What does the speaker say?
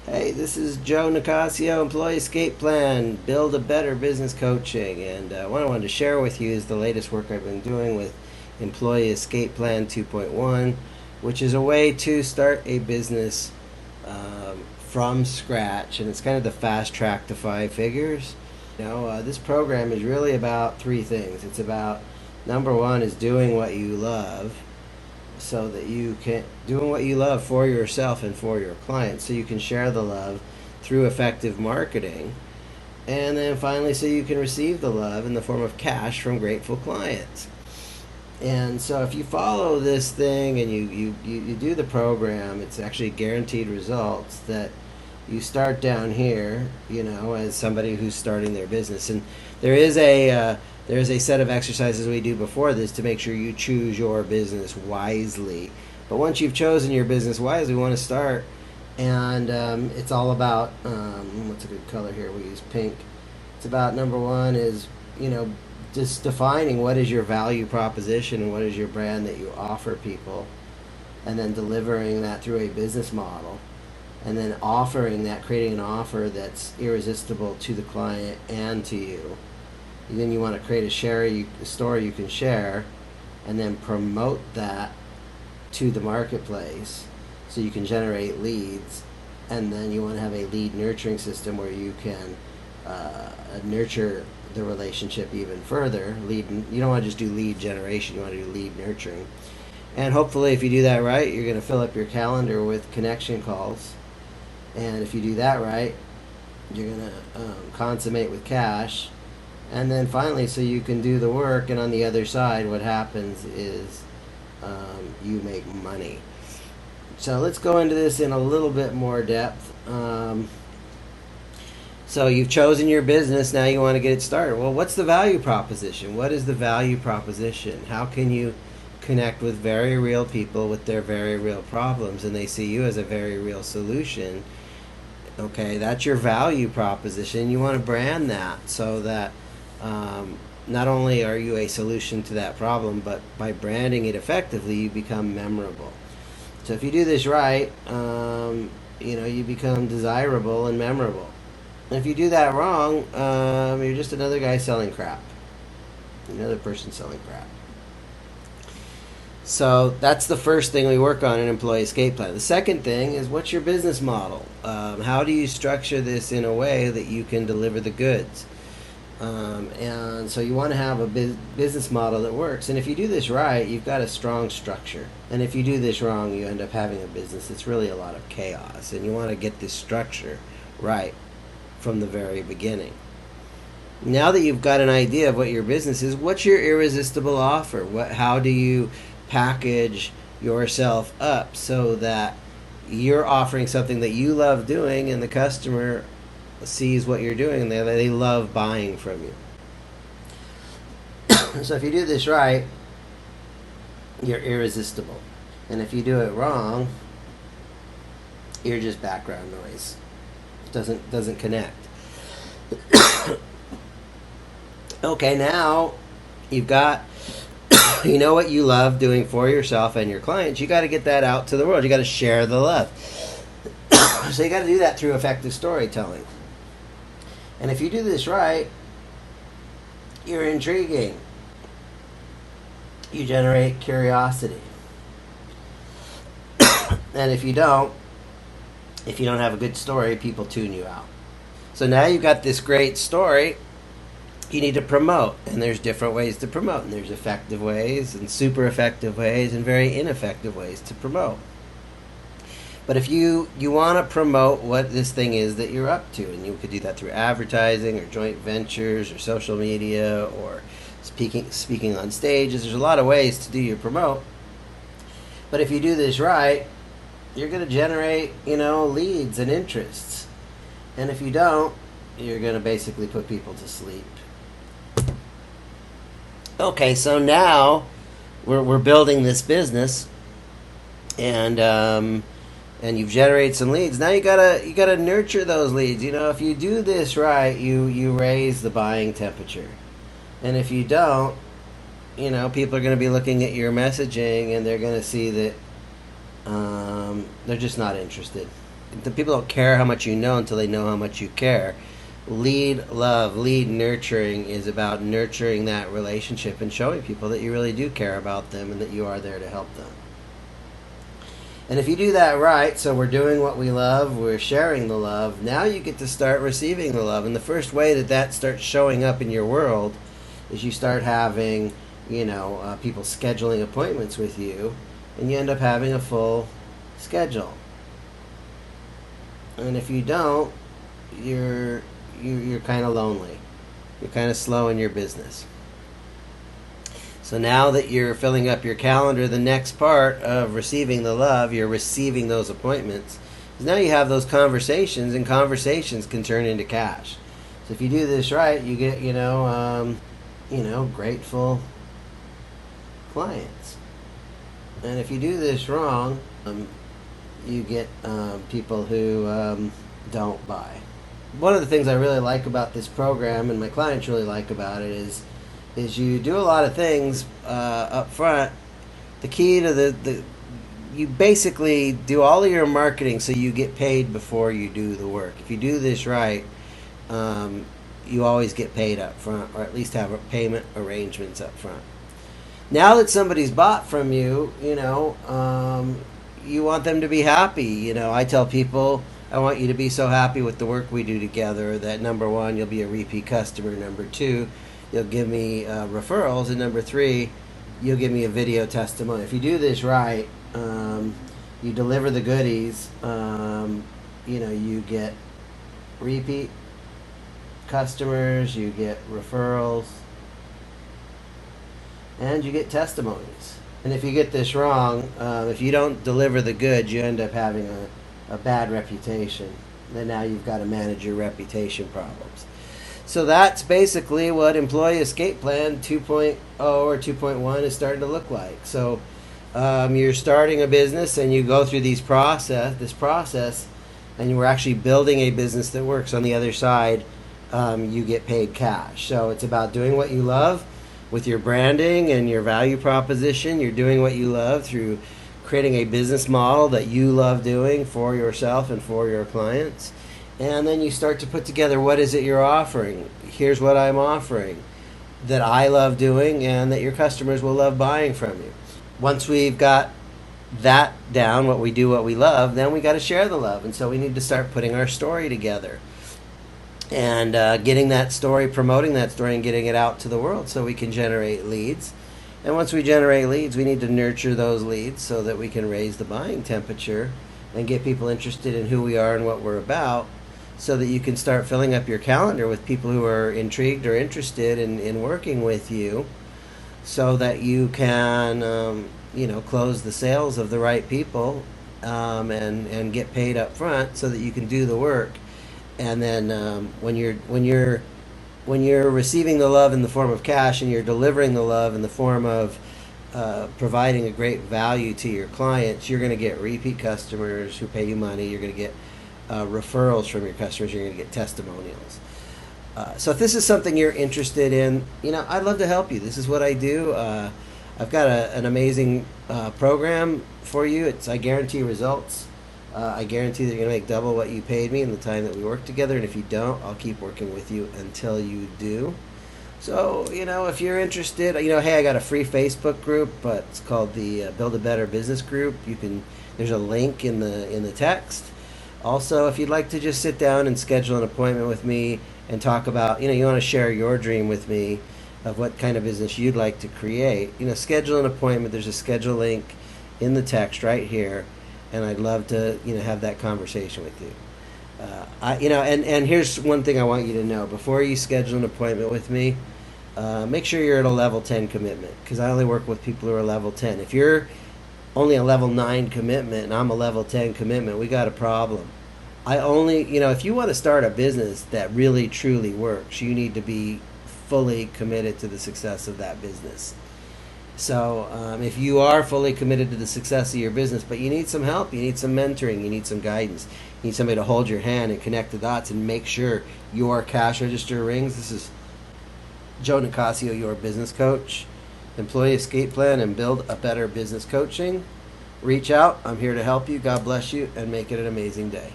Hey, this is Joe Nicasio, Employee Escape Plan, Build a Better Business Coaching. And what I wanted to share with you is the latest work I've been doing with Employee Escape Plan 2.1, which is a way to start a business from scratch. And it's kind of the fast track to five figures. This program is really about three things. It's about number one is doing what you love, so that you can doing what you love for yourself and for your clients, so you can share the love through effective marketing. And then finally, so you can receive the love in the form of cash from grateful clients. And so if you follow this thing and you do the program, it's actually guaranteed results that you start down here, as somebody who's starting their business. And there is a set of exercises we do before this to make sure you choose your business wisely. But once you've chosen your business wisely, we want to start. And it's all about what's a good color here? We use pink. It's about number one is, just defining what is your value proposition and what is your brand that you offer people, and then delivering that through a business model, and then offering that, creating an offer that's irresistible to the client and to you. And then you want to create a story you can share, and then promote that to the marketplace so you can generate leads. And then you want to have a lead nurturing system where you can nurture the relationship even further. You don't want to just do lead generation, you want to do lead nurturing. And hopefully, if you do that right, you're going to fill up your calendar with connection calls. And if you do that right, you're going to consummate with cash. And then finally, so you can do the work, and on the other side, what happens is you make money. So let's go into this in a little bit more depth. So you've chosen your business, now you want to get it started. Well, what's the value proposition? What is the value proposition? How can you connect with very real people with their very real problems, and they see you as a very real solution? Okay, that's your value proposition. You want to brand that so that not only are you a solution to that problem, but by branding it effectively, you become memorable. So if you do this right, you become desirable and memorable. And if you do that wrong, you're just another guy selling crap, another person selling crap. So that's the first thing we work on in Employee Escape Plan. The second thing is, what's your business model? How do you structure this in a way that you can deliver the goods? And so you want to have a business model that works. And if you do this right, you've got a strong structure. And if you do this wrong, you end up having a business that's really a lot of chaos. And you want to get this structure right from the very beginning. Now that you've got an idea of what your business is, what's your irresistible offer? How do you package yourself up so that you're offering something that you love doing, and the customer sees what you're doing and they love buying from you? So if you do this right, you're irresistible. And if you do it wrong, you're just background noise. It doesn't connect. Okay, now you've got what you love doing for yourself and your clients. You got to get that out to the world. You got to share the love. So you got to do that through effective storytelling. And if you do this right, you're intriguing. You generate curiosity. And if you don't have a good story, people tune you out. So now you've got this great story. You need to promote, and there's different ways to promote, and there's effective ways and super effective ways and very ineffective ways to promote. But if you want to promote what this thing is that you're up to, and you could do that through advertising or joint ventures or social media or speaking on stages. There's a lot of ways to do your promote. But if you do this right, you're going to generate, leads and interests. And if you don't, you're going to basically put people to sleep. Okay, so now we're building this business, and you've generated some leads. Now you gotta nurture those leads. If you do this right, you raise the buying temperature, and if you don't, people are going to be looking at your messaging, and they're going to see that they're just not interested. the people don't care how much you know until they know how much you care. Lead love, lead nurturing is about nurturing that relationship and showing people that you really do care about them and that you are there to help them. And if you do that right, so we're doing what we love, we're sharing the love, now you get to start receiving the love. And the first way that that starts showing up in your world is you start having, people scheduling appointments with you, and you end up having a full schedule. And if you don't, you're kind of lonely. You're kind of slow in your business. So now that you're filling up your calendar, the next part of receiving the love, you're receiving those appointments, is now you have those conversations, and conversations can turn into cash. So if you do this right, you get, grateful clients. And if you do this wrong, you get people who don't buy. One of the things I really like about this program, and my clients really like about it, is you do a lot of things up front. The key to you basically do all of your marketing so you get paid before you do the work. If you do this right, you always get paid up front, or at least have payment arrangements up front. Now that somebody's bought from you, you want them to be happy. I tell people, I want you to be so happy with the work we do together that, number one, you'll be a repeat customer. Number two, you'll give me referrals. And number three, you'll give me a video testimony. If you do this right, you deliver the goodies, you get repeat customers, you get referrals, and you get testimonies. And if you get this wrong, if you don't deliver the goods, you end up having a bad reputation. Then now you've got to manage your reputation problems. So that's basically what Employee Escape Plan 2.0 or 2.1 is starting to look like. So you're starting a business, and you go through this process, and we're actually building a business that works. On the other side, you get paid cash. So it's about doing what you love with your branding and your value proposition. You're doing what you love through creating a business model that you love doing for yourself and for your clients. And then you start to put together, what is it you're offering? Here's what I'm offering that I love doing and that your customers will love buying from you. Once we've got that down, what we do, what we love, then we got to share the love. And so we need to start putting our story together and getting that story, promoting that story, and getting it out to the world so we can generate leads. And once we generate leads, we need to nurture those leads so that we can raise the buying temperature and get people interested in who we are and what we're about, so that you can start filling up your calendar with people who are intrigued or interested in working with you, so that you can close the sales of the right people, and get paid up front so that you can do the work. And then when you're receiving the love in the form of cash, and you're delivering the love in the form of providing a great value to your clients, you're going to get repeat customers who pay you money. You're going to get referrals from your customers. You're going to get testimonials. So if this is something you're interested in, I'd love to help you. This is what I do. I've got an amazing program for you. I guarantee results. I guarantee that you're going to make double what you paid me in the time that we work together. And if you don't, I'll keep working with you until you do. So, if you're interested, hey, I got a free Facebook group, but it's called the Build a Better Business Group. There's a link in the text. Also, if you'd like to just sit down and schedule an appointment with me and talk about, you want to share your dream with me of what kind of business you'd like to create, schedule an appointment. There's a schedule link in the text right here, and I'd love to, have that conversation with you. And here's one thing I want you to know. Before you schedule an appointment with me, make sure you're at a level 10 commitment, because I only work with people who are level 10. If you're only a level 9 commitment and I'm a level 10 commitment, we got a problem. If you want to start a business that really truly works, you need to be fully committed to the success of that business. So if you are fully committed to the success of your business, but you need some help, you need some mentoring, you need some guidance, you need somebody to hold your hand and connect the dots and make sure your cash register rings. This is Joe Nicasio, your business coach. Employee Escape Plan and Build a Better Business Coaching. Reach out. I'm here to help you. God bless you, and make it an amazing day.